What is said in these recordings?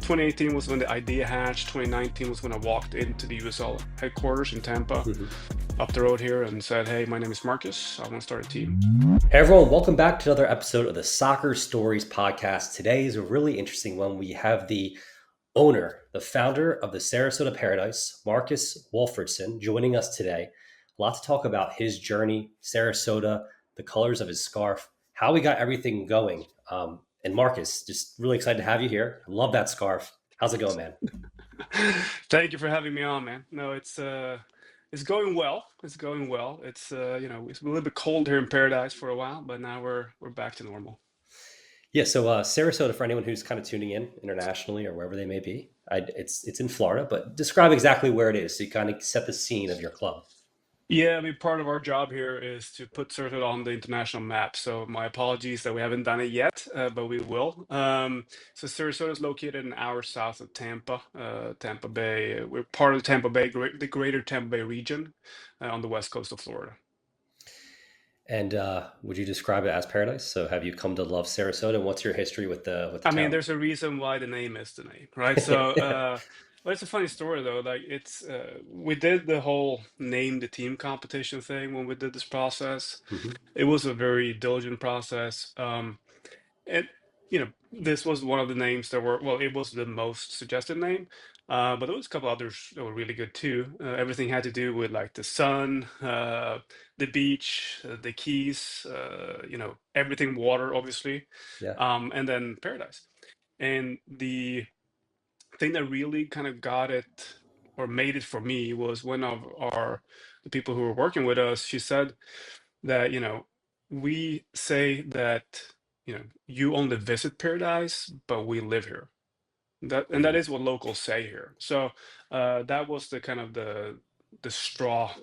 2018 was when the idea hatched. 2019 was when I walked into the USL headquarters in Tampa, Mhm. up the road here, and said, "Hey, my name is Marcus. I want to start a team." Hey everyone, welcome back to another episode of the Soccer Stories podcast. Today is a really interesting one. We have the owner, the founder of the Sarasota Paradise, Marcus Walfridson, joining us today. A lot to talk about his journey, Sarasota, the colors of his scarf, how we got everything going. And Marcus, just really excited to have you here. I love that scarf. How's it going, man? Thank you for having me on, man. No, it's going well. It's going well. It's a little bit cold here in Paradise for a while, but now we're back to normal. Yeah, so Sarasota, for anyone who's kind of tuning in internationally or wherever they may be, it's in Florida, but describe exactly where it is so you kind of set the scene of your club. Yeah, I mean, part of our job here is to put Sarasota on the international map. So my apologies that we haven't done it yet, but we will. So Sarasota is located an hour south of Tampa, Tampa Bay. We're part of the Tampa Bay, the greater Tampa Bay region, on the west coast of Florida. And would you describe it as paradise? So have you come to love Sarasota? And what's your history with the I mean, town? there's a reason why the name is the name, right? So, but it's a funny story though. Like we did the whole name the team competition thing when we did this process. Mhm. It was a very diligent process. And this was one of the names that were, well, it was the most suggested name, but there was a couple others that were really good too. Everything had to do with like the sun, the beach, the keys, everything water, obviously, Yeah. and then paradise. And the thing that really kind of got it or made it for me was one of the people who were working with us. She said that we say that you only visit paradise, but we live here. That Mhm. is what locals say here. So that was the kind of the straw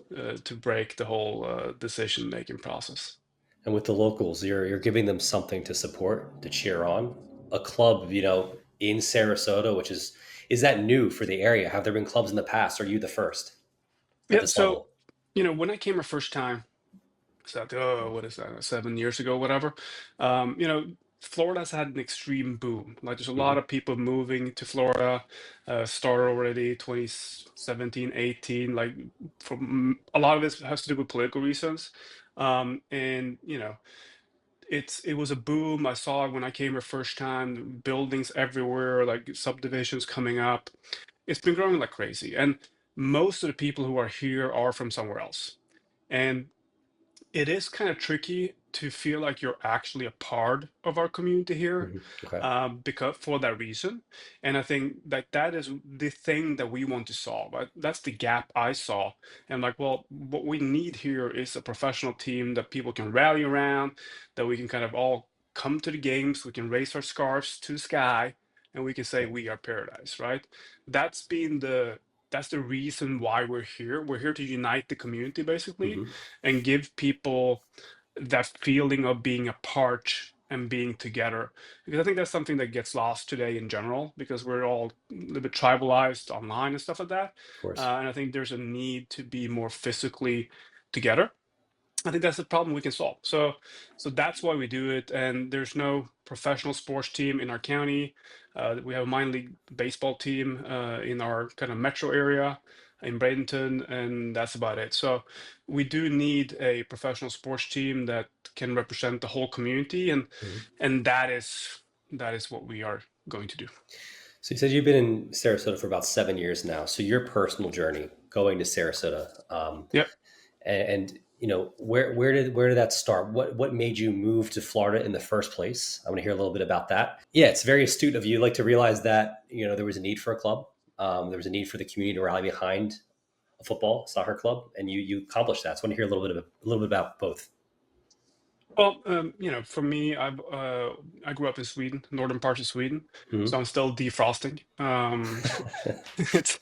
to break the whole decision making process. And with the locals, you're giving them something to support, to cheer on. A club, in Sarasota, which is that new for the area? Have there been clubs in the past? Or are you the first at Yeah. this So level? when I came the first time, so oh, what is that, 7 years ago, whatever. um you know Florida's had an extreme boom. Like there's a lot Mhm. of people moving to Florida. Started already 2017, 18. Like from a lot of this has to do with political reasons. And it was a boom. I saw it when I came the first time, buildings everywhere, like subdivisions coming up. It's been growing like crazy, and most of the people who are here are from somewhere else. And it is kind of tricky to feel like you're actually a part of our community here, Mhm. Okay. because for that reason. And I think that is the thing that we want to solve. That's the gap I saw. And like, well, what we need here is a professional team that people can rally around, that we can kind of all come to the games, we can raise our scarves to the sky, and we can say Yeah. we are paradise, right? That's the reason why we're here. We're here to unite the community basically, Mhm. and give people that feeling of being a part and being together. Because I think that's something that gets lost today in general, because we're all a little bit tribalized online and stuff like that. Of course. And I think there's a need to be more physically together. I think that's the problem we can solve. So that's why we do it. And there's no professional sports team in our county. We have a minor league baseball team in our kind of metro area in Bradenton, and that's about it. So we do need a professional sports team that can represent the whole community, and Mhm. and that is what we are going to do. So you said you've been in Sarasota for about 7 years now. So your personal journey going to Sarasota, Yep. and where did that start? What made you move to Florida in the first place? I want to hear a little bit about that. Yeah, it's very astute of you, like to realize that there was a need for a club. There was a need for the community to rally behind a football soccer club, and you accomplished that. So I want to hear a little bit about both. Well, for me, I grew up in Sweden, northern parts of Sweden, so Mhm. I'm still defrosting. It's,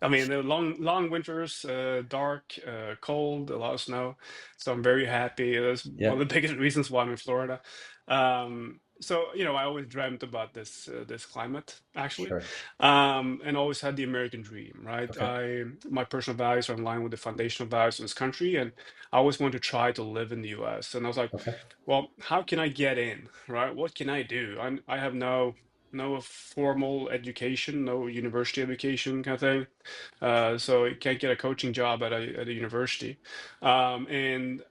I mean, the long winters, dark, cold, a lot of snow. So I'm very happy. That's one Yeah, of the biggest reasons why I'm in Florida. So I always dreamt about this climate actually, sure. and always had the American dream, right? Okay. My personal values are in line with the foundational values of this country, and I always wanted to try to live in the U.S. And I was like, Okay. well, how can I get in, right? What can I do? I have no no formal education, no university education kind of thing. So you can't get a coaching job at a university. And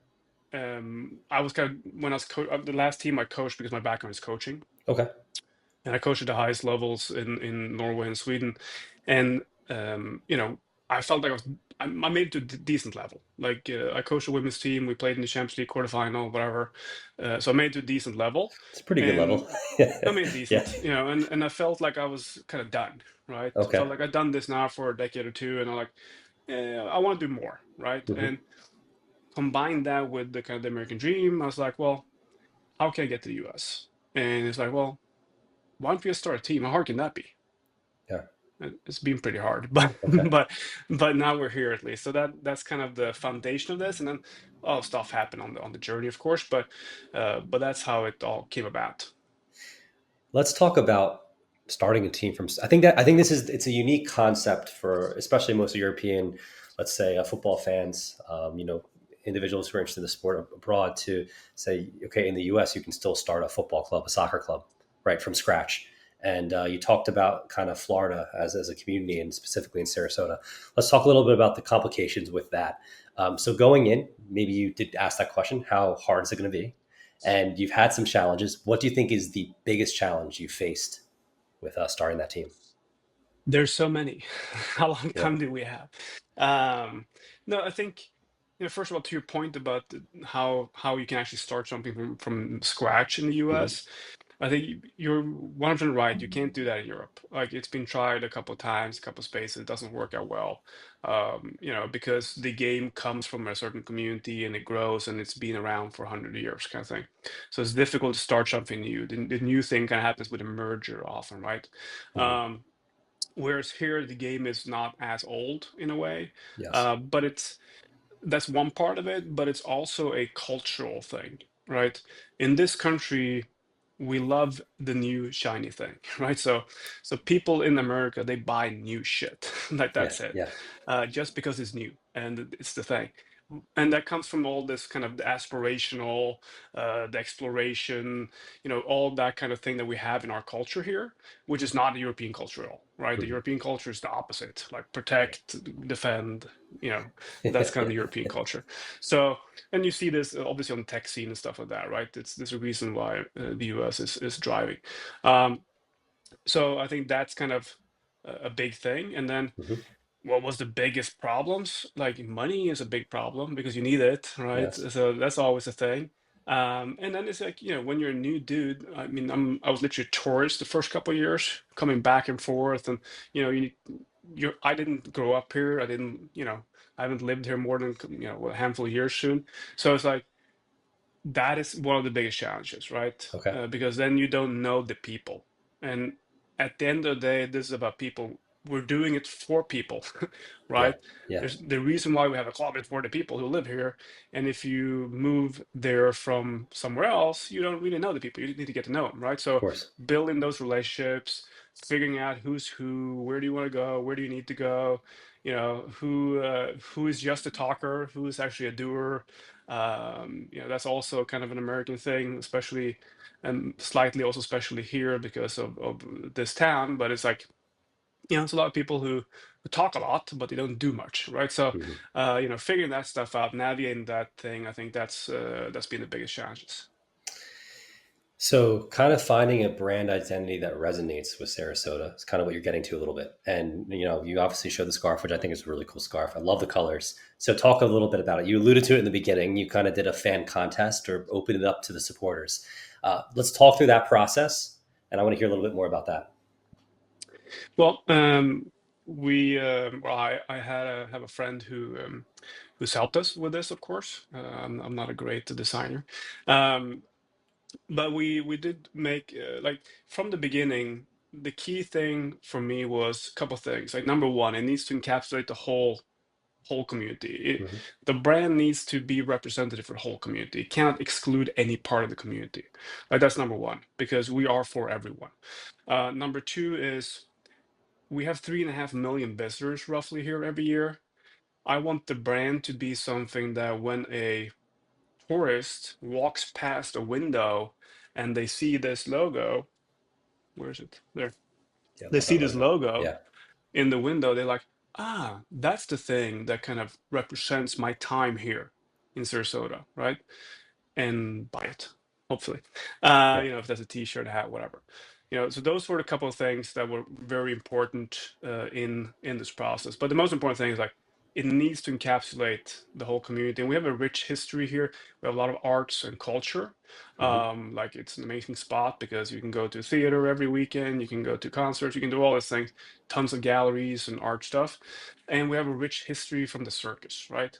I was kind of when I was the last team I coached because my background is coaching, Okay. and I coached at the highest levels in Norway and Sweden, and I felt like I made it to a decent level. Like I coached a women's team, we played in the Champions League quarterfinal, whatever. So I made it to a decent level, It's a pretty good level. and I mean Yeah. decent, and I felt like I was kind of done, right? I Okay. felt like I'd done this now for a decade or two, and I'm like, I want to do more, right? Hmm. And combine that with the kind of the American dream, I was like, well, how can I get to the US? And it's like, well, why don't we just start a team? How hard can that be? Yeah. It's been pretty hard, but Okay. but now we're here at least. So that's kind of the foundation of this, and then all stuff happened on the journey, of course, but that's how it all came about. Let's talk about starting a team from. I think this is it's a unique concept for especially most European, let's say, football fans. Individuals who are interested in the sport abroad to say, okay, in the U.S. you can still start a football club, a soccer club, right from scratch. And you talked about kind of Florida as a community and specifically in Sarasota. Let's talk a little bit about the complications with that. So going in, maybe you did ask that question: how hard is it going to be? And you've had some challenges. What do you think is the biggest challenge you faced with starting that team? There's so many. How long Yeah. time do we have? Um, no, I think, first of all, to your point about how you can actually start something from scratch in the Hmm. US. I think you're 100% right. You can't do that in Europe. Like it's been tried a couple of times, a couple of spaces. It doesn't work out well. Because the game comes from a certain community and it grows and it's been around for 100 years, kind of thing. So it's difficult to start something new. The new thing kind of happens with a merger often, right? Hmm. Um, Whereas here the game is not as old in a way, Yes. but that's one part of it, but it's also a cultural thing, right? In this country, we love the new shiny thing, right? So people in America, they buy new shit, like Yeah. that's it, Yeah. just because it's new and it's the thing. And that comes from all this kind of the aspirational, the exploration, all that kind of thing that we have in our culture here, which is not the European culture at all, right? The Hmm. European culture is the opposite, like protect, defend, you know, that's kind of the European culture. So, and you see this obviously on the tech scene and stuff like that, right? There's a reason why the US is driving. Um, so I think that's kind of a big thing. And then Hmm. what was the biggest problems? Like money is a big problem because you need it, right? Yes. So that's always a thing. And then it's like, when you're a new dude, I mean, I was literally a tourist the first couple of years, coming back and forth, and I didn't grow up here. I didn't, I haven't lived here more than a handful of years soon. So it's like that is one of the biggest challenges, right? Okay. Because then you don't know the people. And at the end of the day, this is about people. We're doing it for people, Yeah. right? Yeah. There's the reason why we have a club is for the people who live here. And if you move there from somewhere else, you don't really know the people. You need to get to know them, right? Of So course. building those relationships, figuring out who's who, where do you want to go, where do you need to go, who is just a talker, who is actually a doer. That's also kind of an American thing, especially and slightly also especially here because of this town. But it's like, it's a lot of people who talk a lot, but they don't do much, right? So, Hmm. figuring that stuff out, navigating that thing, I think that's been the biggest challenges. So, kind of finding a brand identity that resonates with Sarasota is kind of what you're getting to a little bit. And, you obviously showed the scarf, which I think is a really cool scarf. I love the colors. So, talk a little bit about it. You alluded to it in the beginning. You kind of did a fan contest or opened it up to the supporters. Let's talk through that process. And I want to hear a little bit more about that. Well, I have a friend who's helped us with this, of course. I'm not a great designer. Um, but we did make like from the beginning, the key thing for me was a couple things. Like number one, it needs to encapsulate the whole community. Hmm. The brand needs to be representative for the whole community. It cannot exclude any part of the community. Like that's number one, because we are for everyone. Number two is we have 3.5 million visitors roughly here every year. I want the brand to be something that when a tourist walks past a window and they see this logo, Where is it? There. Yeah, They love see that this logo. logo Yeah. in the window. They're like, that's the thing that kind of represents my time here in Sarasota, right? And buy it, hopefully. Yeah. If that's a t-shirt, hat, whatever. So those were a couple of things that were very important in this process. But the most important thing is like it needs to encapsulate the whole community. And we have a rich history here. We have a lot of arts and culture. Hmm. Like it's an amazing spot because you can go to theater every weekend, you can go to concerts, you can do all these things, tons of galleries and art stuff. And we have a rich history from the circus, right?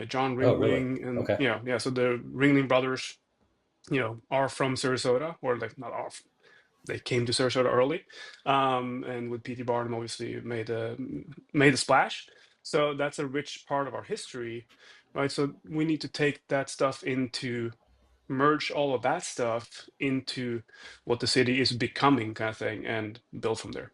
John Oh, really? Ringling and Okay. yeah, so the Ringling brothers, are from Sarasota, or like not off. They came to Sarasota early, and with P.T. Barnum, obviously made a splash. So that's a rich part of our history, right? So we need to take that stuff into merge all of that stuff into what the city is becoming, kind of thing, and build from there.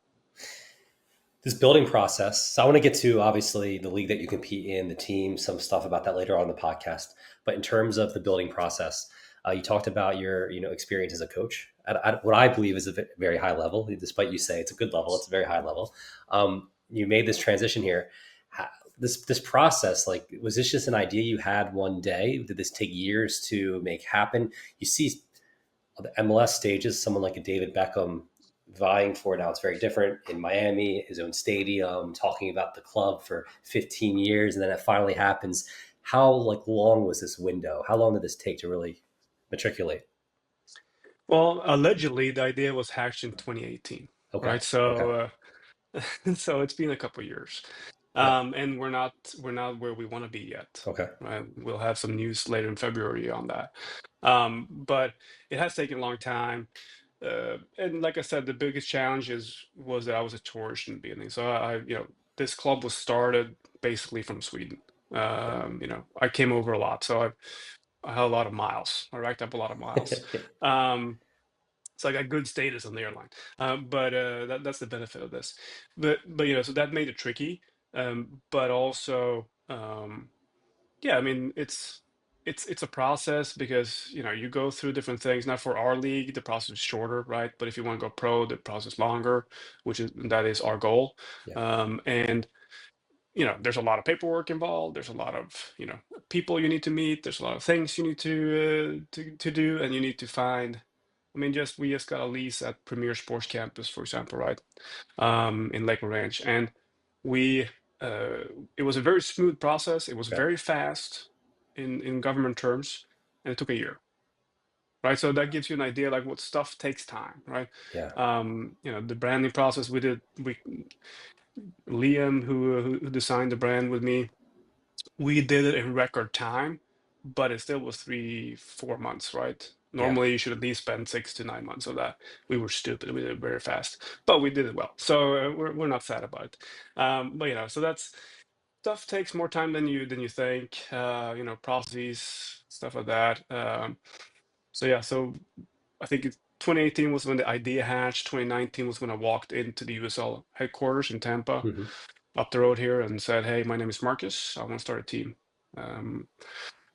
This building process. So I want to get to obviously the league that you compete in, the team, some stuff about that later on in the podcast. But in terms of the building process, you talked about your experience as a coach at what I believe is a very high level. Despite you say it's a good level, it's a very high level. You made this transition here. This process, like, was this just an idea you had one day? Did this take years to make happen? You see the MLS stages, someone like a David Beckham vying for it now. It's very different in Miami, his own stadium, talking about the club for 15 years, and then it finally happens. How long was this window? How long did this take to really matriculate? Well, allegedly, the idea was hatched in 2018, Okay. right? Okay. So, so it's been a couple years, Yeah. and we're not where we want to be yet. Okay. Right? We'll have some news later in February on that, but it has taken a long time. And like I said, the biggest challenge was that I was a tourist in the beginning. So this club was started basically from Sweden. Yeah. I came over a lot, so I had a lot of miles. I racked up a lot of miles. Um, so I got good status on the airline. But that's the benefit of this. But so that made it tricky. But also, yeah, I mean, it's a process because you go through different things. Now for our league, the process is shorter, right? But if you want to go pro, the process is longer, that is our goal. Yeah. And there's a lot of paperwork involved. There's a lot of people you need to meet. There's a lot of things you need to do, and you need to find. I mean, we just got a lease at Premier Sports Campus, for example, right, in Lakewood Ranch, and we uh, it was a very smooth process. It was Okay. very fast in government terms, and it took a year, right? So that gives you an idea, like what stuff takes time, right? Yeah. The branding process we Liam, who designed the brand with me, we did it in record time, but it still was 3-4 months, right? Yeah. Normally, you should at least spend 6 to 9 months of that. We were stupid. We did it very fast, but we did it well. So we're not sad about it. But so that's stuff takes more time than you think. Processes, stuff like that. So yeah, so I think 2018 was when the idea hatched. 2019 was when I walked into the USL headquarters in Tampa, Hmm. up the road here, and said, "Hey, my name is Marcus. I want to start a team." Um,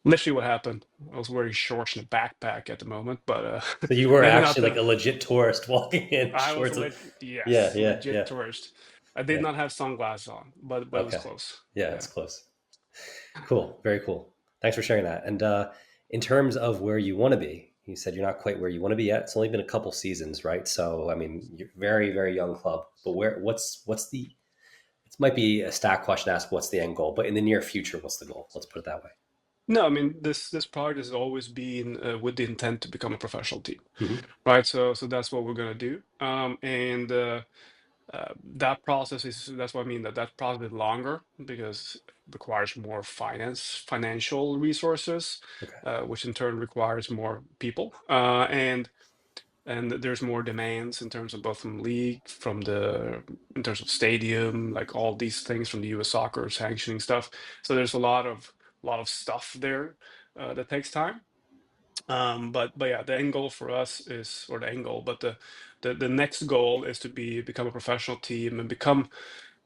Literally, what happened? I was wearing shorts and a backpack at the moment, but So you were maybe not actually like the. a legit tourist walking in I was shorts. Yeah. yes, Yeah. legit Yeah. tourist. I did Yeah. not have sunglasses on, but it was Okay. close. Yeah. Yeah. It's close. Cool. Very cool. Thanks for sharing that. And in terms of where you want to be, you said you're not quite where you want to be yet. It's only been a couple seasons, right? So, I mean, you're very, very young club. But what's the? It might be a stat question to ask. What's the end goal? But in the near future, what's the goal? Let's put it that way. No, I mean this project has always been with the intent to become a professional team, Hmm. right? So that's what we're gonna do. And that process that's what I mean, that process is longer because it requires more financial resources, Okay. which in turn requires more people, and there's more demands in terms of both from league, in terms of stadium, like all these things from the US soccer sanctioning stuff. So there's a lot of stuff there that takes time. But yeah, the end goal for us is, or the end goal, but the next goal is to become a professional team and become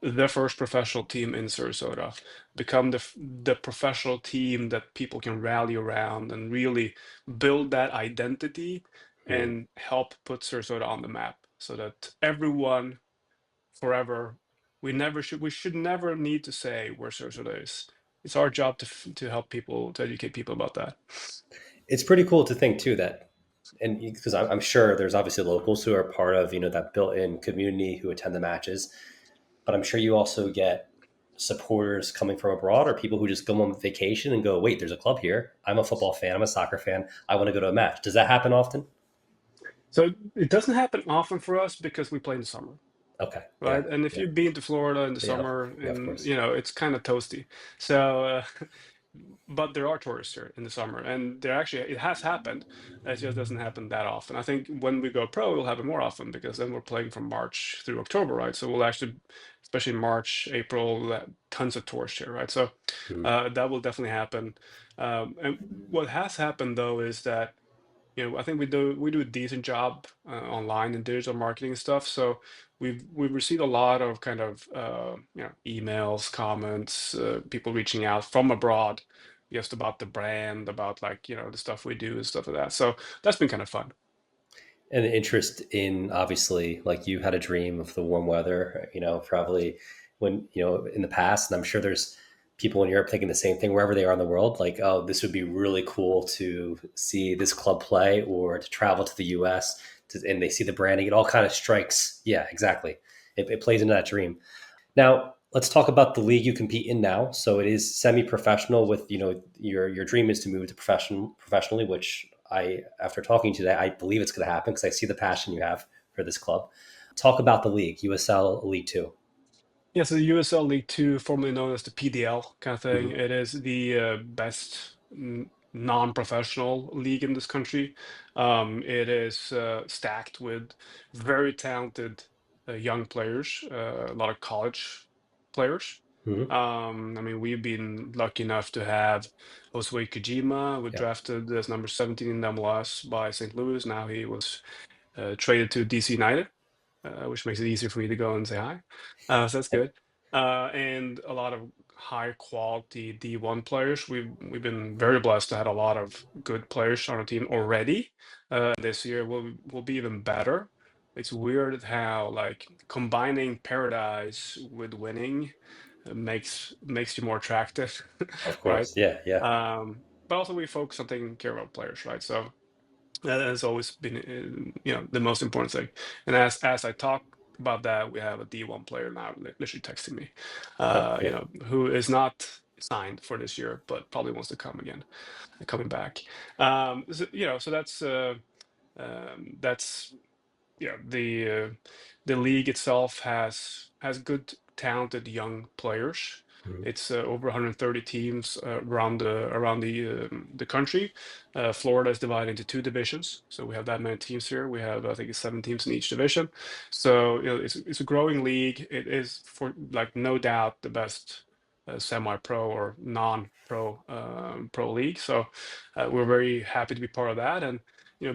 the first professional team in Sarasota, become the professional team that people can rally around and really build that identity Hmm. and help put Sarasota on the map. so that everyone forever, we should never need to say where Sarasota is. It's our job to help people, to educate people about that. It's pretty cool to think too that, and because I'm sure there's obviously locals who are part of that built-in community who attend the matches, but I'm sure you also get supporters coming from abroad or people who just go on vacation and go, wait, there's a club here. I'm a football fan. I'm a soccer fan. I want to go to a match. Does that happen often? So it doesn't happen often for us because we play in the summer, Okay. Yeah. right? And if Yeah. you've been to Florida in the Yeah. summer, Yeah. Of and course. it's kind of toasty. So, but there are tourists here in the summer, and there actually it has happened. It just doesn't happen that often. I think when we go pro, it'll happen more often because then we're playing from March through October, right? So we'll actually, especially March, April, we'll have tons of tourists here, right? So Mhm. that will definitely happen. And what has happened though is that I think we do a decent job online and digital marketing stuff. So we've received a lot of kind of emails, comments, people reaching out from abroad, just about the brand, about like the stuff we do and stuff like that. So that's been kind of fun. And the interest in, obviously, like you had a dream of the warm weather, probably when, in the past, and I'm sure there's people in Europe thinking the same thing wherever they are in the world, like, oh, this would be really cool to see this club play or to travel to the US and they see the branding. It all kind of strikes. Yeah, exactly. It plays into that dream. Now, let's talk about the league you compete in now. So it is semi-professional with, your dream is to move to professionally, which after talking today, I believe it's going to happen because I see the passion you have for this club. Talk about the league, USL League Two. Yeah, so the USL League Two, formerly known as the PDL kind of thing, Mm-hmm. it is the best non-professional league in this country. It is stacked with very talented young players, a lot of college players. Mm-hmm. I mean, we've been lucky enough to have Josue Kojima, we Yeah. drafted as number 17 in MLS by St. Louis. Now he was traded to DC United, which makes it easier for me to go and say hi. So that's good. And a lot of high quality D1 players. We've been very blessed to have a lot of good players on our team already. This year will be even better. It's weird how like combining paradise with winning makes you more attractive, Of right? course. Yeah. Yeah. But also we focus on taking care of our players, right? So that has always been, the most important thing. And as I talk about that, we have a D1 player now literally texting me, Oh, cool. who is not signed for this year, but probably wants to come again, coming back. So that's the league itself has good talented young players. Mhm. It's over 130 teams around the country. Florida is divided into two divisions, so we have that many teams here. We have, I think it's 7 teams in each division. So it's a growing league. It is, for like, no doubt the best semi-pro or non-pro pro league. So we're very happy to be part of that, and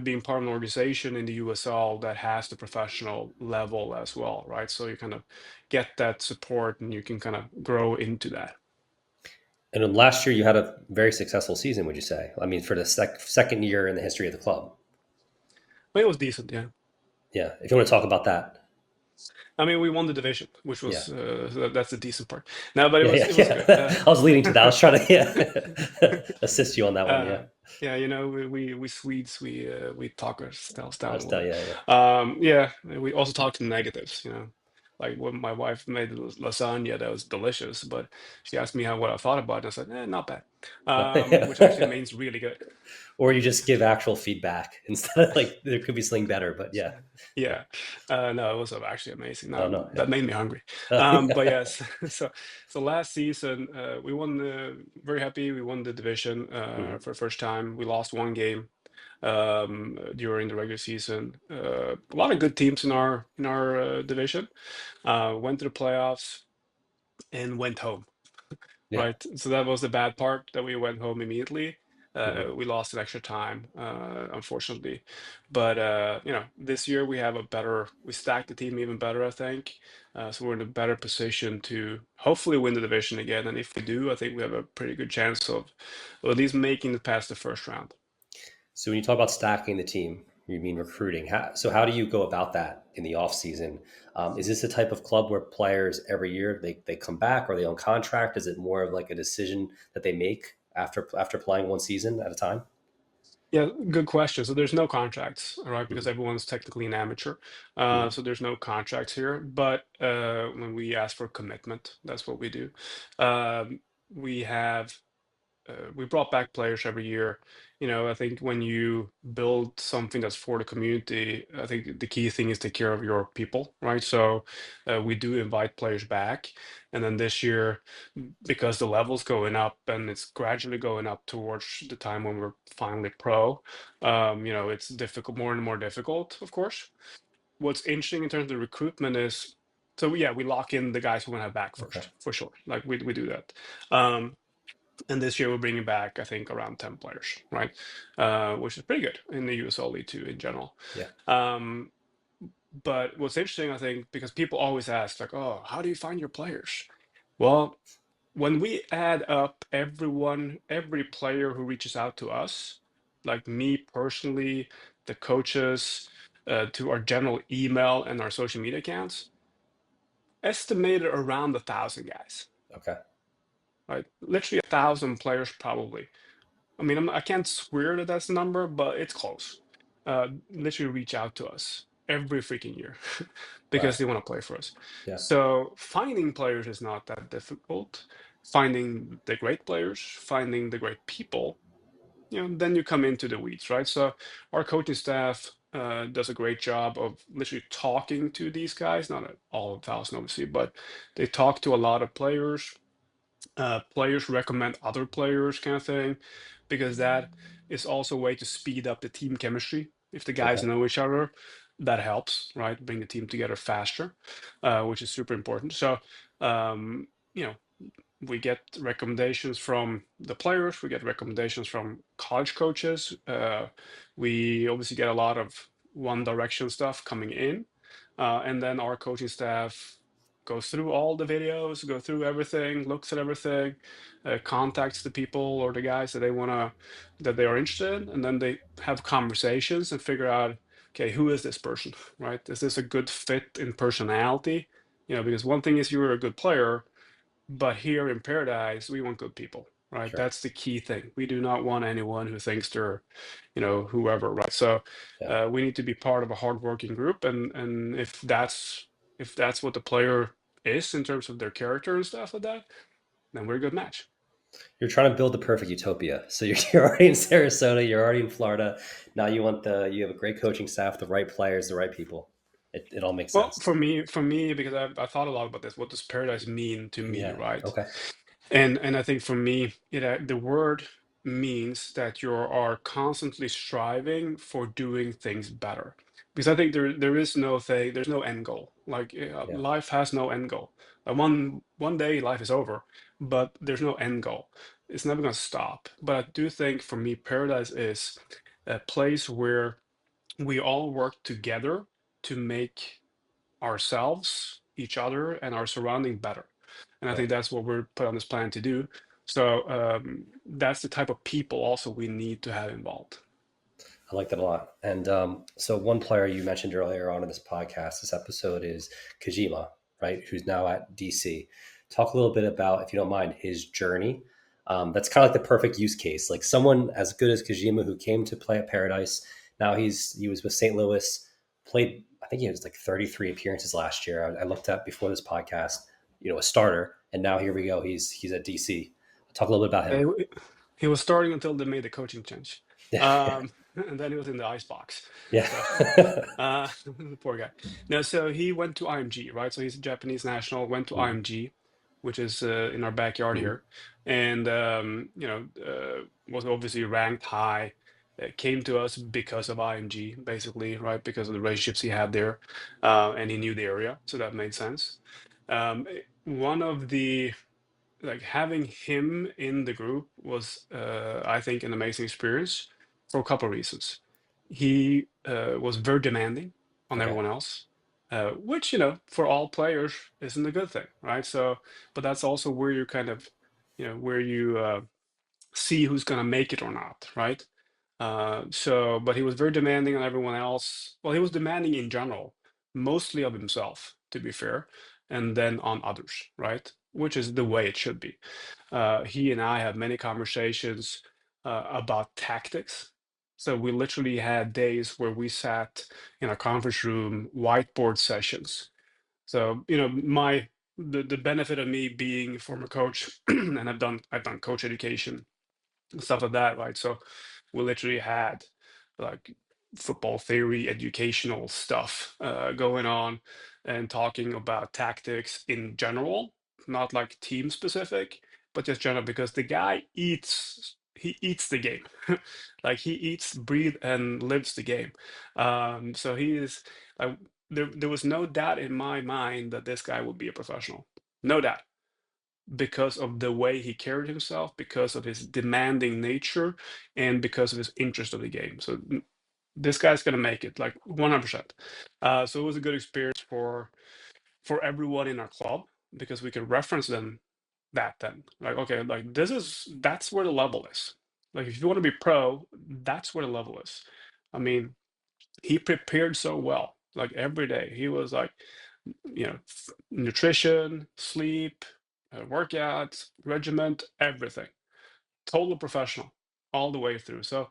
being part of an organization in the USL that has the professional level as well, right? So you kind of get that support and you can kind of grow into that. And then last year, you had a very successful season, would you say? I mean, for the second year in the history of the club. But it was decent, yeah. Yeah. If you want to talk about that. I mean, we won the division, which Yeah. was that's the decent part. No, but it Yeah. was Yeah. it was good. Yeah. I was leading to that. I was trying to assist you on that one. Yeah. Yeah, we Swedes, we talk ourselves down a little bit. Yeah. Yeah. Yeah, we also talk to negatives. Like when my wife made lasagna, that was delicious, but she asked me what I thought about it, and I said, not bad. Which actually means really good. Or you just give actual feedback instead of like there could be something better. But yeah. Yeah. Yeah, no, it was actually amazing. Oh Now no. that made me hungry. But Yeah. yes, so last season we won. Very happy we won the division Mhm. for the first time. We lost one game during the regular season. A lot of good teams in our division. Went to the playoffs and went home. Yeah. Right. So that was the bad part, that we went home immediately. Mhm. We lost an extra time, unfortunately. But this year we stacked the team even better, I think. So we're in a better position to hopefully win the division again. And if we do, I think we have a pretty good chance of at least making it past the first round. So when you talk about stacking the team, You mean recruiting? So how do you go about that in the off season? Is this a type of club where players every year they come back, or they on contract? Is it more of like a decision that they make after playing one season at a time? Yeah, good question. So there's no contracts, all right, because Mhm. everyone's technically an amateur. Mhm. So there's no contracts here. But when we ask for commitment, that's what we do. Um, we have we brought back players every year. I think when you build something that's for the community, I think the key thing is take care of your people, right? So we do invite players back, and then this year, because the level's going up and it's gradually going up towards the time when we're finally pro, it's difficult, more and more difficult, of course. What's interesting in terms of recruitment is, so yeah, we lock in the guys who want to have back Okay. first, for sure. Like we do that. Um, and this year we're bringing back, I think, around 10 players, right? Which is pretty good in the USL League Two in general. Yeah. Um, but what's interesting, I think, because people always ask, like, oh, how do you find your players? Well, when we add up every player who reaches out to us, like me personally, the coaches, to our general email and our social media accounts, estimated around 1,000 guys, Okay. right? Literally 1,000 players, probably. I mean, I can't swear that that's the number, but it's close. Literally reach out to us every freaking year Right. because they want to play for us. Yeah. So finding players is not that difficult. Finding the great players, finding the great people, then you come into the weeds, right? So our coaching staff does a great job of literally talking to these guys, not at all 1,000 obviously, but they talk to a lot of players. Players recommend other players, kind of thing, because that is also a way to speed up the team chemistry. If the guys Okay. know each other, that helps, right? Bring the team together faster, which is super important. So, um, you know, we get recommendations from the players, we get recommendations from college coaches. We obviously get a lot of one direction stuff coming in. And then our coaching staff goes through all the videos, go through everything, looks at everything, contacts the people or the guys that they are interested in, and then they have conversations and figure out, okay, who is this person, right? Is this a good fit in personality? Because one thing is you're a good player, but here in Paradise, we want good people, right? Sure. That's the key thing. We do not want anyone who thinks they're, whoever, right? So Yeah. we need to be part of a hardworking group, and if that's what the player is in terms of their character and stuff like that, then we're a good match. You're trying to build the perfect utopia. So you're already in Sarasota, you're already in Florida. Now you have a great coaching staff, the right players, the right people. It all makes Well, sense. for me, because I thought a lot about this. What does paradise mean to me, Yeah. right? Okay. And I think for me, the word means that you are constantly striving for doing things better. Because I think there is no thing, there's no end goal. Like Yeah. life has no end goal. One day life is over, but there's no end goal. It's never gonna stop. But I do think for me, paradise is a place where we all work together to make ourselves, each other, and our surrounding better. And I Right. think that's what we're put on this planet to do. So that's the type of people also we need to have involved. I like that a lot. And so one player you mentioned earlier on in this podcast, this episode is Kojima, right? Who's now at DC. Talk a little bit about, if you don't mind, his journey. That's kind of like the perfect use case. Like someone as good as Kojima who came to play at Paradise. Now he was with St. Louis, played, I think he was like 33 appearances last year. I looked up before this podcast, a starter. And now here we go. He's at DC. Talk a little bit about him. Uh, He was starting until they made the coaching change. Yeah. And then he was in the ice box. Yeah. So poor guy. No, so he went to IMG, right? So he's a Japanese national, went to Mhm. IMG, which is in our backyard Mhm. here, and was obviously ranked high. Came to us because of IMG, basically, right? Because of the relationships he had there, and he knew the area, so that made sense. One of the like having him in the group was I think an amazing experience for a couple of reasons. He was very demanding on Okay. everyone else, which for all players isn't a good thing, right? So but that's also where you kind of where you see who's going to make it or not, right? But he was very demanding on everyone else. Well, he was demanding in general, mostly of himself, to be fair, and then on others, right? Which is the way it should be. He and I had many conversations about tactics. So we literally had days where we sat in a conference room, whiteboard sessions. So, the benefit of me being a former coach, and I've done coach education and stuff like that, right? So we literally had like football theory, educational stuff going on and talking about tactics in general, not like team specific, but just general because the guy he eats the game. Like he eats, breathe, and lives the game. So he is like there was no doubt in my mind that this guy would be a professional. No doubt because of the way he carried himself, because of his demanding nature, and because of his interest of the game. So this guy's gonna make it like 100%. So it was a good experience for everyone in our club because we could reference them that then. Like, okay, like that's where the level is. Like if you want to be pro, that's where the level is. I mean, he prepared so well. Like every day, he was like, nutrition, sleep, workouts, regiment, everything. Total professional all the way through. So,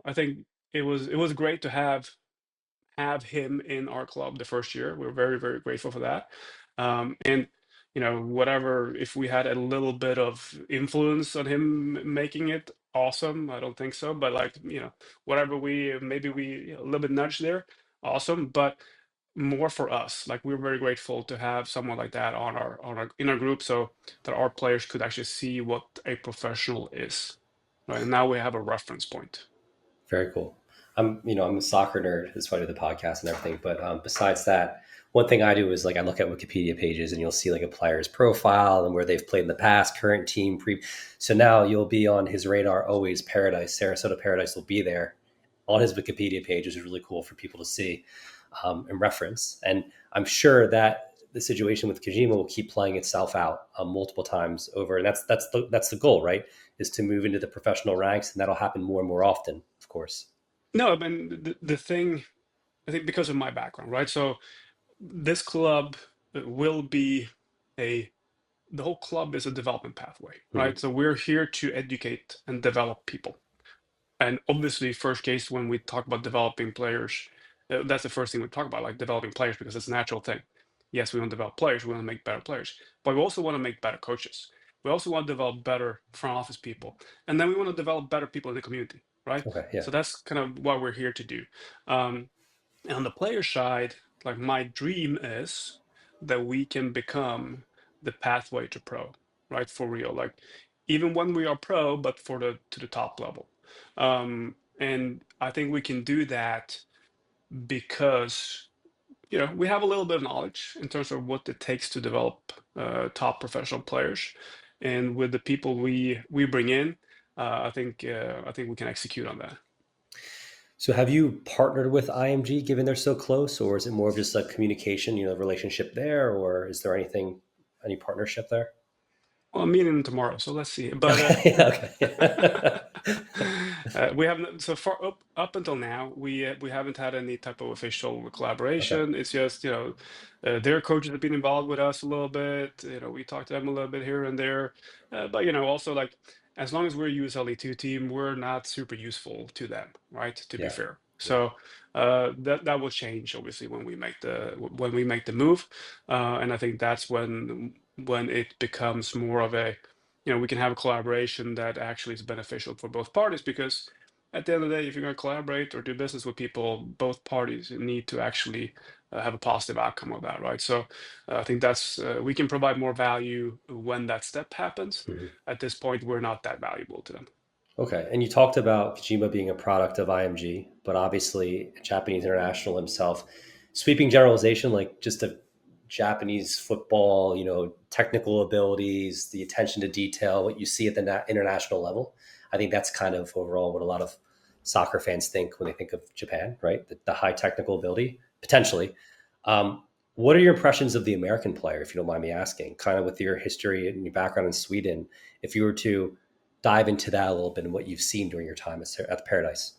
I think it was great to have him in our club the first year. We're very, very grateful for that. And whatever, if we had a little bit of influence on him making it awesome, I don't think so. But like, whatever maybe we a little bit nudged there, awesome. But more for us, like we're very grateful to have someone like that on our in our group, so that our players could actually see what a professional is, right? And now we have a reference point. Very cool. I'm a soccer nerd. That's why I do the podcast and everything. But besides that, one thing I do is like I look at Wikipedia pages and you'll see like a player's profile and where they've played in the past, current team, pre. So now you'll be on his radar always. Paradise, Sarasota Paradise will be there on his Wikipedia page, which is really cool for people to see and reference. And I'm sure that the situation with Kojima will keep playing itself out multiple times over, and that's the goal, right? Is to move into the professional ranks, and that'll happen more and more often, of course. No, I mean the thing, I think because of my background, right? So this club will be a the whole club is a development pathway, Mm-hmm. right? So we're here to educate and develop people. And obviously, first case when we talk about developing players, that's the first thing we talk about, like developing players, because it's a natural thing. Yes, we want to develop players, we want to make better players, but we also want to make better coaches. We also want to develop better front office people, and then we want to develop better people in the community, right? Okay, yeah. So that's kind of what we're here to do. And on the player side, like my dream is that we can become the pathway to pro, right? For real, like even when we are pro, but to the top level. And I think we can do that because we have a little bit of knowledge in terms of what it takes to develop top professional players, and with the people we bring in, I think we can execute on that. So have you partnered with IMG given they're so close, or is it more of just a communication, relationship there, or is there any partnership there? Well, I'm meeting them tomorrow, so let's see. But Okay, okay. we haven't so far up until now. We haven't had any type of official Okay. collaboration. It's just their coaches have been involved with us a little bit. We talked to them a little bit here and there, but also like as long as we're a USL League Two team, we're not super useful to them, right? To be Yeah. fair. Yeah. So that will change obviously when we make the move, and I think that's when it becomes more of a we can have a collaboration that actually is beneficial for both parties, because at the end of the day, if you're going to collaborate or do business with people, both parties need to actually have a positive outcome of that, right? So I think that's we can provide more value when that step happens. Mhm. At this point, we're not that valuable to them. Okay. And you talked about Kojima being a product of IMG, but obviously a Japanese international himself. Sweeping generalization, like just a Japanese football, technical abilities, the attention to detail, what you see at the international level. I think that's kind of overall what a lot of soccer fans think when they think of Japan, right? The high technical ability, potentially. What are your impressions of the American player, if you don't mind me asking, kind of with your history and your background in Sweden? If you were to dive into that a little bit and what you've seen during your time at the Paradise.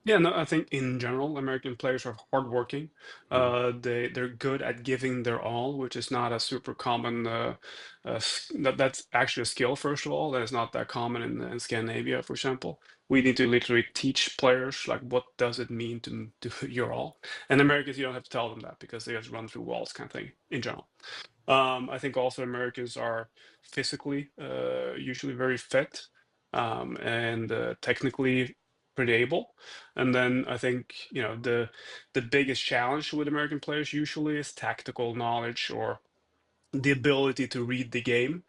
Yeah, no, I think in general, American players are hardworking. Mhm. They're good at giving their all, which is not a super common. That's actually a skill, first of all. That is not that common in Scandinavia, for example. We need to literally teach players like what does it mean to do your all. And Americans, you don't have to tell them that because they just run through walls, kind of thing in general. I think also Americans are physically usually very fit and technically pretty able. And then I think the biggest challenge with American players usually is tactical knowledge or the ability to read the game.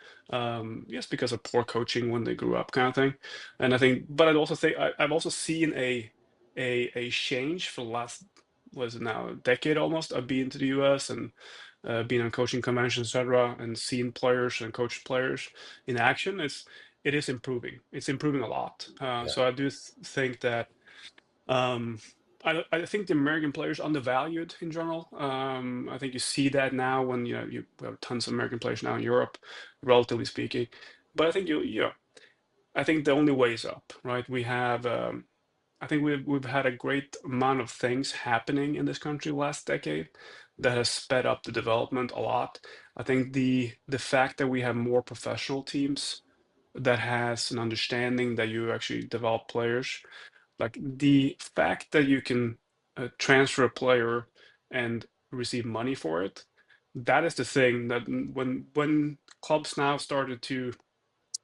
Yes, because of poor coaching when they grew up, kind of thing. And I think, but I'd also say I've also seen a change for the last, what is it now, a decade almost. I've been to the US and been on coaching conventions, etc., and seen players and coached players in action. It is improving. It's improving a lot. Yeah. So I do think that um, I think the American players undervalued in general. I think you see that now when you have tons of American players now in Europe, relatively speaking. But I think I think the only way is up, right? I think we've had a great amount of things happening in this country last decade that has sped up the development a lot. I think the fact that we have more professional teams that has an understanding that you actually develop players, like the fact that you can transfer a player and receive money for it, that is the thing that when clubs now started to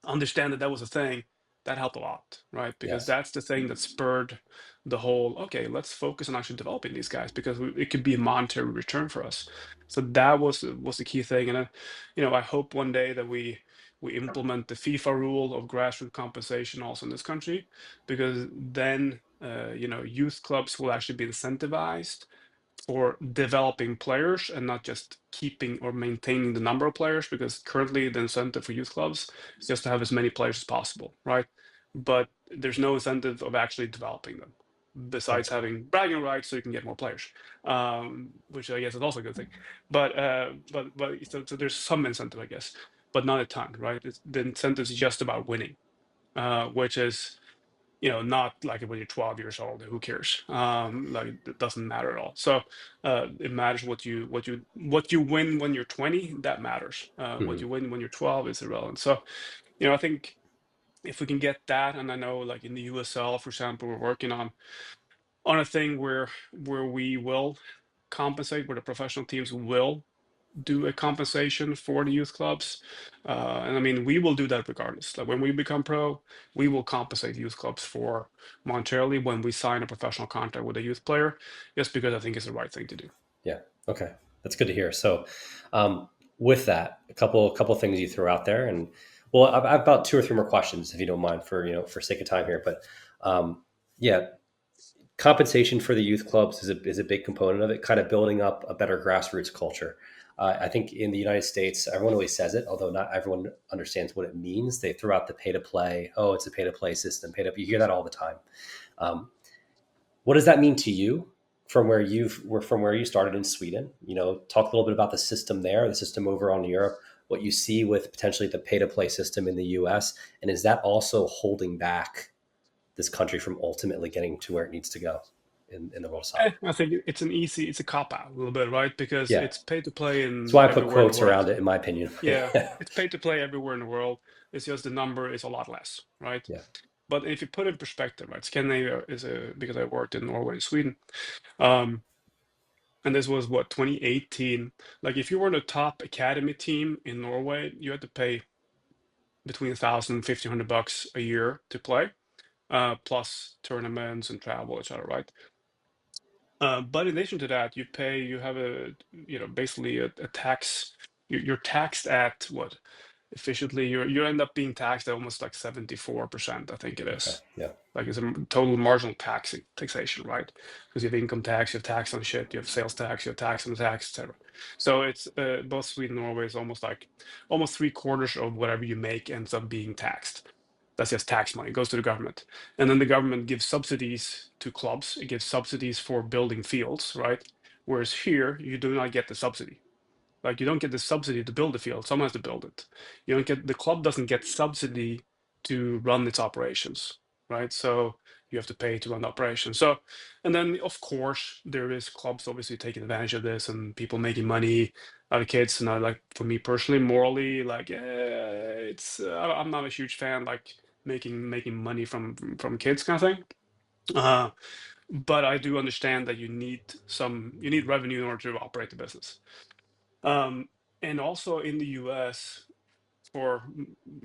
understand that that was a thing, that helped a lot, right? Because Yes. that's the thing that spurred the whole, okay, let's focus on actually developing these guys because it could be a monetary return for us. So that was the key thing. And I hope one day that we implement the FIFA rule of grassroots compensation also in this country, because then youth clubs will actually be incentivized for developing players and not just keeping or maintaining the number of players, because currently the incentive for youth clubs is just to have as many players as possible, right? But there's no incentive of actually developing them Okay. besides having bragging rights so you can get more players, which I guess is also a good thing. So there's some incentive, I guess, but not a ton, right? The incentive is just about winning, which is not like when you're 12 years old, who cares? Like it doesn't matter at all. So it matters what you win when you're 20, that matters. What Mhm. you win when you're 12 is irrelevant. So I think if we can get that, and I know like in the USL, for example, we're working on a thing where we will compensate, where the professional teams will do a compensation for the youth clubs. And I mean, we will do that regardless. Like when we become pro, we will compensate youth clubs for monetarily when we sign a professional contract with a youth player, just because I think it's the right thing to do. Yeah. Okay. That's good to hear. So, with that, a couple things you threw out there, and well, I've about two or three more questions if you don't mind, for sake of time here. But yeah, compensation for the youth clubs is a big component of it, kind of building up a better grassroots culture. I think in the United States, everyone always says it, although not everyone understands what it means. They throw out the pay to play. Oh, it's a pay to play system. You hear that all the time. Um, what does that mean to you from where you started in Sweden? Talk a little bit about the system there, the system over on Europe, what you see with potentially the pay to play system in the US, and is that also holding back this country from ultimately getting to where it needs to go in the world of soccer? I think it's a cop out a little bit, right? Because Yeah, it's pay to play that's in why I put everywhere in the quotes world. around it, in my opinion. Yeah, it's pay to play everywhere in the world. It's just the number is a lot less, right? Yeah. But if you put it in perspective, right? Scandinavia is because I worked in Norway and Sweden. Um, and this was what, 2018. Like if you were in the top academy team in Norway, you had to pay between 1,000 and 1,500 bucks a year to play, plus tournaments and travel, etc., right? But in addition to that, you have basically a tax. You're taxed at what, efficiently you end up being taxed at almost like 74%, I think it Okay. is. Yeah. Like it's a total marginal taxation, right? Because you have income tax, you have tax on shit, you have sales tax, you have tax on the tax, etc. So it's both Sweden and Norway is almost three-quarters of whatever you make ends up being taxed. That's just tax money, it goes to the government. And then the government gives subsidies to clubs, it gives subsidies for building fields, right? Whereas here, you do not get the subsidy. Like you don't get the subsidy to build the field, someone has to build it. You don't get The club doesn't get subsidy to run its operations, right? So you have to pay to run the operation. So, and then of course there is clubs obviously taking advantage of this and people making money out of kids. And I like, for me personally, morally, like, it's I'm not a huge fan like making money from kids kind of thing. Uh, but I do understand that you need revenue in order to operate the business. Um, and also in the US, for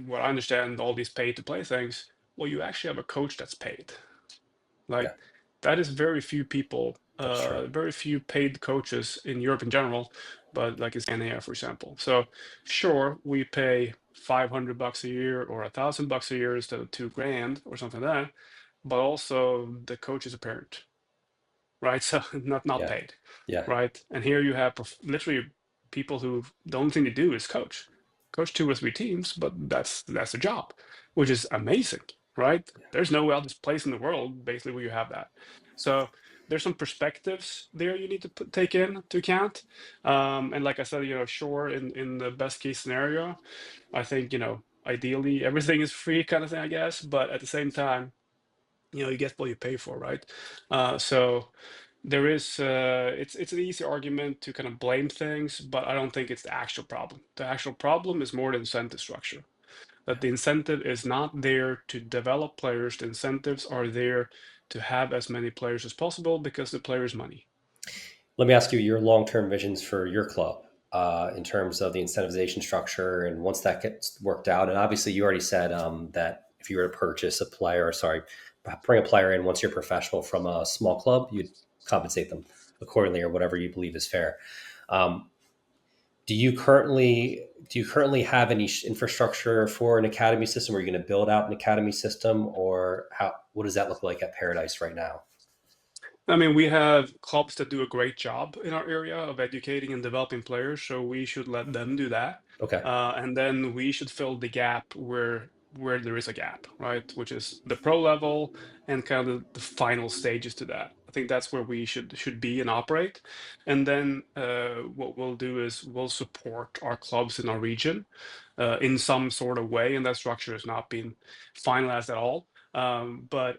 what I understand, all these pay to play things, well, you actually have a coach that's paid. Like Yeah, that is very few people, that's true. very few paid coaches in Europe in general, but like in Scandinavia, for example. So sure, we pay $500 a year or $1,000 a year instead of 2 grand or something like that, but also the coach is a parent, right? So not Yeah, paid, yeah, right? And here you have literally people who the only thing they do is coach 2 or 3 teams, but that's the job, which is amazing, right? There's no other place in the world basically where you have that. So there's some perspectives there you need to take into account. And like I said, sure, in the best case scenario, I think ideally everything is free kind of thing, I guess. But at the same time, you get what you pay for, right? So there is it's an easy argument to kind of blame things, but I don't think it's the actual problem. The actual problem is more the incentive structure. That the incentive is not there to develop players. The incentives are there to have as many players as possible because the player is money. Let me ask you your long-term visions for your club in terms of the incentivization structure, and once that gets worked out. And obviously, you already said that if you were to purchase a player, or sorry, bring a player in once you're professional from a small club, you'd compensate them accordingly or whatever you believe is fair. Um, do you currently have any infrastructure for an academy system? Are you going to build out an academy system, or what does that look like at Paradise right now? I mean, we have clubs that do a great job in our area of educating and developing players, so we should let them do that. Okay. And then we should fill the gap where there is a gap, right? Which is the pro level and kind of the final stages to that. I think that's where we should be and operate. And then what we'll do is we'll support our clubs in our region in some sort of way, and that structure has not been finalized at all. But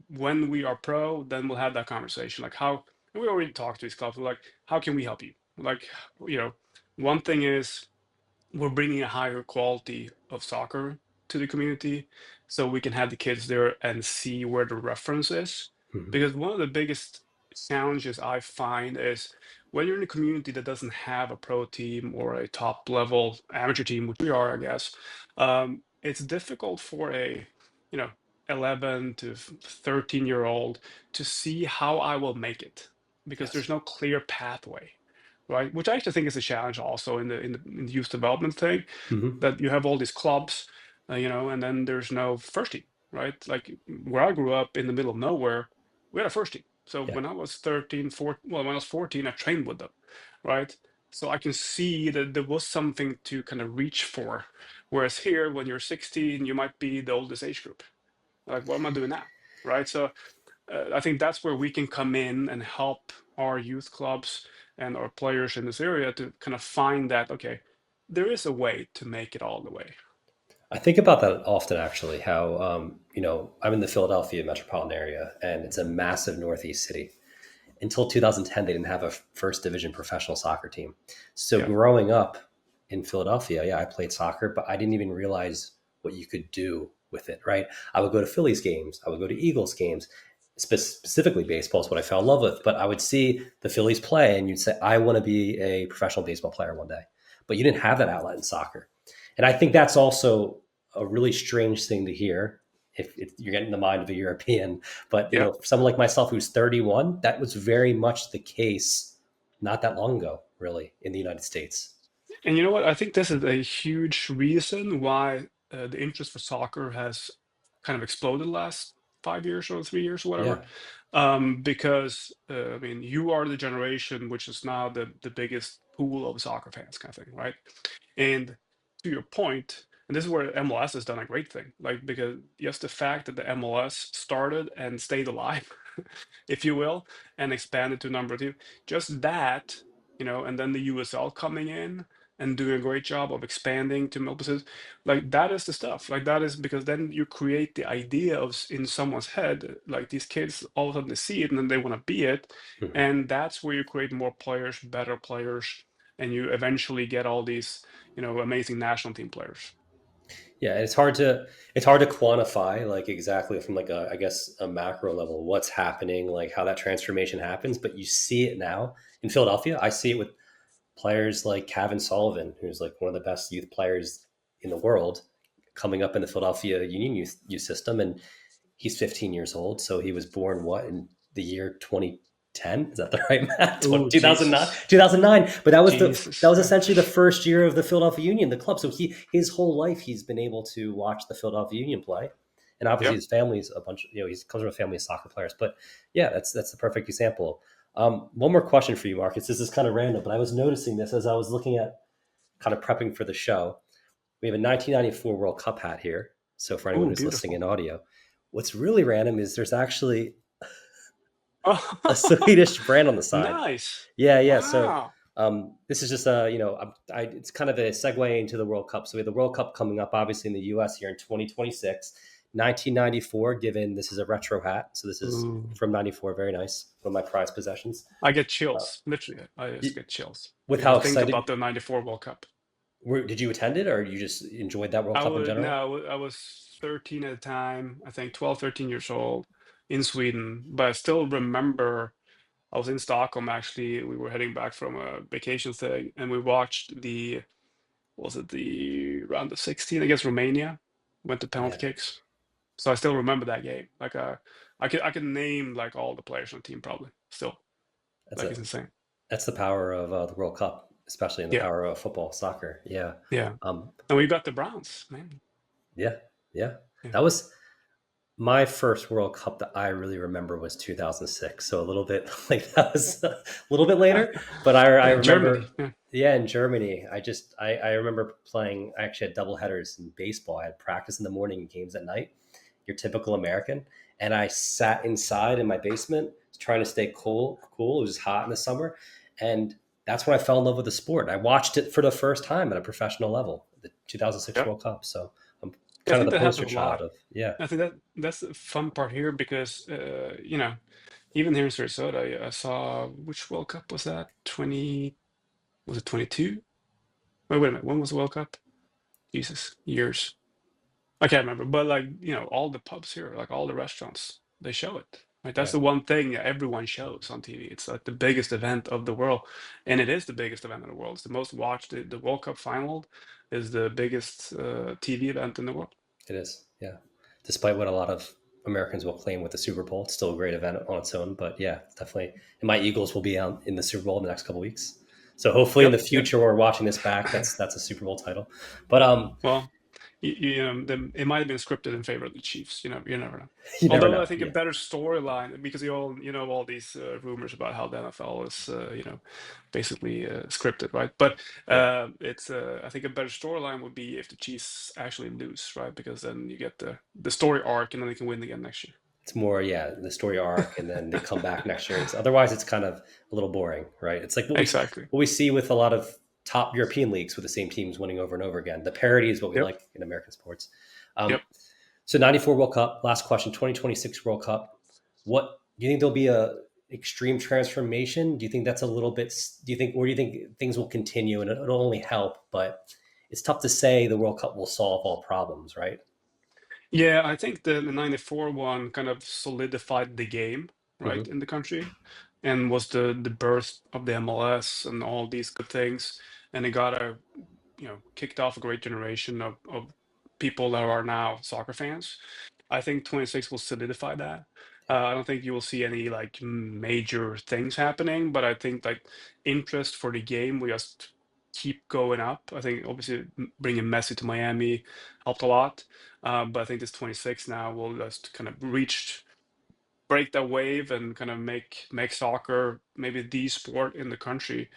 when we are pro, then we'll have that conversation. Like how, and we already talked to these clubs. We're like, how can we help you? Like, one thing is we're bringing a higher quality of soccer to the community, so we can have the kids there and see where the reference is. Mhm. Because one of the biggest challenges I find is when you're in a community that doesn't have a pro team or a top level amateur team, which we are, I guess, it's difficult for a you know 11 to 13-year-old to see how I will make it because there's Yes. no clear pathway, right? Which I actually think is a challenge also in the youth development thing, Hmm. that you have all these clubs, and then there's no first team, right? Like where I grew up in the middle of nowhere, we had a first team. So Yeah. when I was 13, 14, well, when I was 14, I trained with them, right? So I can see that there was something to kind of reach for. Whereas here, when you're 16, you might be the oldest age group. Like, what am I doing now? Right. So I think that's where we can come in and help our youth clubs and our players in this area to kind of find that, okay, there is a way to make it all the way. I think about that often, actually. How I'm in the Philadelphia metropolitan area, and it's a massive Northeast city. Until 2010, they didn't have a first division professional soccer team. So Yeah. growing up in Philadelphia, yeah, I played soccer, but I didn't even realize what you could do with it. Right? I would go to Phillies games. I would go to Eagles games. Specifically, baseball is what I fell in love with. But I would see the Phillies play, and you'd say, "I want to be a professional baseball player one day." But you didn't have that outlet in soccer. And I think that's also a really strange thing to hear if you're getting the mind of a European. But Yeah. for someone like myself who's 31, that was very much the case not that long ago, really, in the United States. And you know what? I think this is a huge reason why the interest for soccer has kind of exploded the last 5 years or 3 years or Yeah. whatever. Because I mean, you are the generation which is now the biggest pool of soccer fans, kind of thing, right? And to your point, and this is where MLS has done a great thing, like because just the fact that the MLS started and stayed alive, if you will, and expanded to a number of teams, just that, and then the USL coming in. and doing a great job of expanding to multiple, like that is the stuff. Like that is because then you create the idea of in someone's head, like these kids all of a sudden they see it and then they want to be it, Mhm. and that's where you create more players, better players, and you eventually get all these, amazing national team players. Yeah, it's hard to quantify like exactly from like a I guess a macro level what's happening, like how that transformation happens, but you see it now in Philadelphia. I see it with players like Kevin Sullivan, who's like one of the best youth players in the world, coming up in the Philadelphia Union youth system, and he's 15 years old. So he was born what in the year 2010? Is that the right math? Oh 2009, Jesus, 2009. But that Jesus, was yeah, essentially the first year of the Philadelphia Union, the club. So his whole life he's been able to watch the Philadelphia Union play, and obviously yep. his family's a bunch. He comes from a family of soccer players. But yeah, that's the perfect example. One more question for you, Marcus. This is kind of random, but I was noticing this as I was looking at kind of prepping for the show. We have a 1994 World Cup hat here. So for anyone Oh, who's listening beautiful. in audio, what's really random is there's actually a Oh, Swedish brand on the side. nice. Yeah, yeah. So Wow. this is just it's kind of a segue into the World Cup. So we have the World Cup coming up, obviously in the U.S. here in 2026. 1994, given this is a retro hat, so this is Ooh. from '94. Very nice, one of my prized possessions. I get Uh, chills. Literally, I just get chills with because how I think excited about the '94 World Cup. did you attend it, or you just enjoyed that World I Cup in was no, general? I was 13 at the time. I think 12, 13 years old in Sweden. But I still remember I was in Stockholm actually. We were heading back from a vacation thing, and we watched the was it the round of 16 against Romania? Went to penalty Yeah, kicks. So I still remember that game. Like I could name like all the players on the team probably still. that's Like a it's insane. that's the power of the World Cup, especially in the Yeah, power of football, soccer. Yeah, yeah. um, And we got the Browns, man. yeah, yeah. Yeah. That was my first World Cup that I really remember was 2006. So a little bit like that was a little bit later, but I Yeah, Germany. remember, Yeah. yeah, in Germany. I remember playing. I actually had double headers in baseball. I had practice in the morning and games at night. Your typical American, and I sat inside in my basement trying to stay cool. Cool. It was hot in the summer, and that's when I fell in love with the sport. I watched it for the first time at a professional level, the 2006 Yeah. World Cup. So I'm I kind of think the that poster happens a child lot. of yeah. I think that's the fun part here because even here in Sarasota, I saw which World Cup was that? 20 was it 22? Wait a minute. When was the World Cup? Jesus, years. I can't remember. But like, all the pubs here, like all the restaurants, they show it. Right? That's Yeah, the one thing that everyone shows on TV. It's like the biggest event of the world. And it is the biggest event in the world. It's the most watched. The World Cup final is the biggest TV event in the world. it is. Yeah, despite what a lot of Americans will claim with the Super Bowl, it's still a great event on its own. But yeah, it's definitely. And my Eagles will be out in the Super Bowl in the next couple weeks. So hopefully in the Yep, yep. future, when we're watching this back, that's a Super Bowl title. But Well, it might have been scripted in favor of the Chiefs. You never know. you never Although I know. think a Yeah, better storyline because all these rumors about how the NFL is basically scripted, right? But yeah. it's I think a better storyline would be if the Chiefs actually lose, right? Because then you get the story arc, and then they can win again next year. It's more, yeah, the story arc, and then they come back next year. Otherwise, it's kind of a little boring, right? It's like Exactly. what we see with a lot of top European leagues with the same teams winning over and over again. The parity is what we Yep. like in American sports. Um, Yep. so 94 World Cup, last question, 2026 World Cup. What do you think there'll be a extreme transformation? Do you think that's a little bit, or do you think things will continue and it'll only help, but it's tough to say the World Cup will solve all problems, right? Yeah, I think the '94 one kind of solidified the game, right, Hmm. in the country, and was the birth of the MLS and all these good things. And it got kicked off a great generation of people that are now soccer fans. I think 26 will solidify that. I don't think you will see any like major things happening, but I think like interest for the game will just keep going up. I think obviously bringing Messi to Miami helped a lot, but I think this 26 now will just kind of break that wave and kind of make soccer maybe the sport in the country.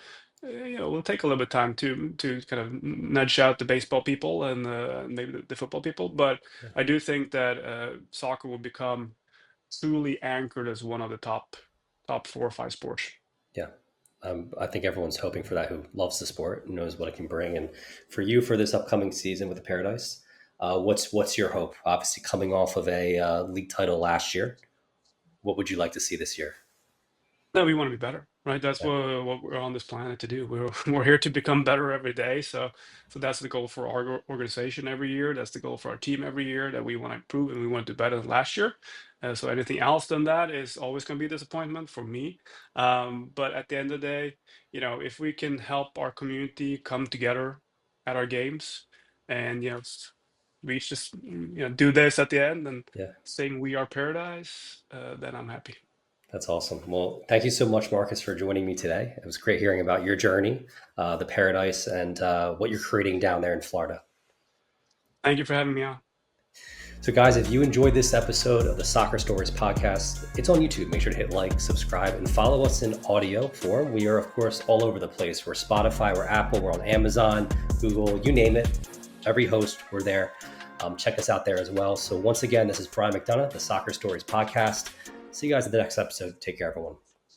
It'll take a little bit of time to kind of nudge out the baseball people and maybe the football people, but Yeah. I do think that soccer will become truly anchored as one of the top 4 or 5 sports. Yeah. I think everyone's hoping for that who loves the sport and knows what it can bring. And for you, for this upcoming season with the Paradise, what's your hope? Obviously, coming off of a league title last year, what would you like to see this year? No, we want to be better, right? That's Yeah, what we're on this planet to do. We're here to become better every day. So that's the goal for our organization every year. That's the goal for our team every year, that we want to improve and we want to do better than last year. So anything else than that is always going to be a disappointment for me. But at the end of the day, if we can help our community come together at our games and reach this, do this at the end and yeah, saying we are Paradise, then I'm happy. that's awesome. Well, thank you so much, Marcus, for joining me today. It was great hearing about your journey, the Paradise, and what you're creating down there in Florida. Thank you for having me on. So, guys, if you enjoyed this episode of the Soccer Stories podcast, it's on YouTube. Make sure to hit like, subscribe, and follow us in audio form. We are, of course, all over the place. We're Spotify, we're Apple, we're on Amazon, Google, you name it. Every host, we're there. Check us out there as well. So, once again, this is Brian McDonough, the Soccer Stories podcast. See you guys at the next episode. Take care, everyone.